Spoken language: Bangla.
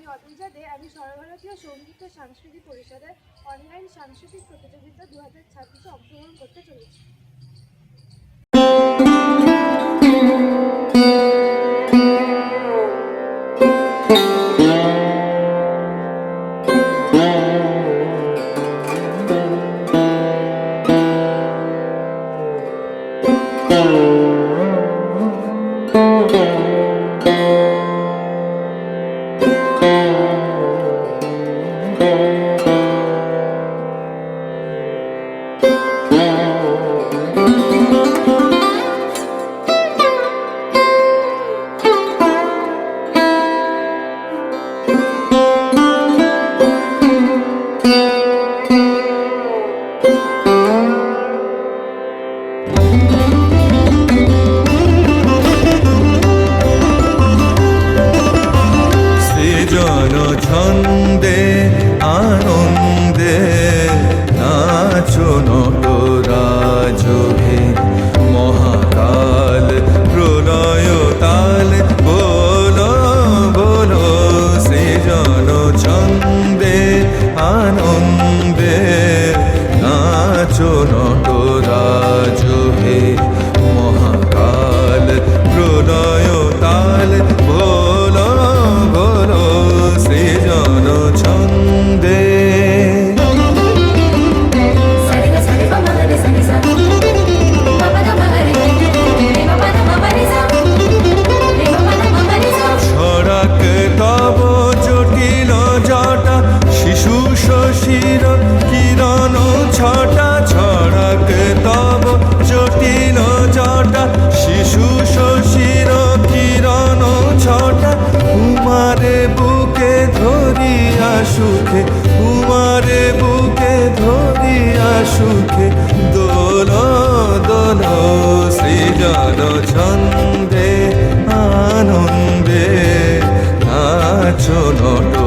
আমি অতুলজা দে। আমি সর্বভারতীয় সঙ্গীত ও সাংস্কৃতিক পরিষদের অনলাইন সাংস্কৃতিক প্রতিযোগিতা 2026-এ অংশগ্রহণ করতে চলেছি। ছন্দে আনন্দে নাচো নটরাজহে মহাকাল প্রলয় তাল বলো বলো সৃজন ছন্দে আনন্দে নাচো নটরাজহে মহাকাল প্রলয় তাল বলো বলো সৃজন ছন্দে। ছড়াক তব জটিল জটা শিশু শশীর কিরণ ছটা ছড়াক তব জটিল জটা শিশু শশীর কিরণ ছটা উমারে বুকে ধরিয়া সুখে উমারে বুকে ধরিয়া সুখে দোল দোল সৃজন ছন্দে আনন্দে নাচো নট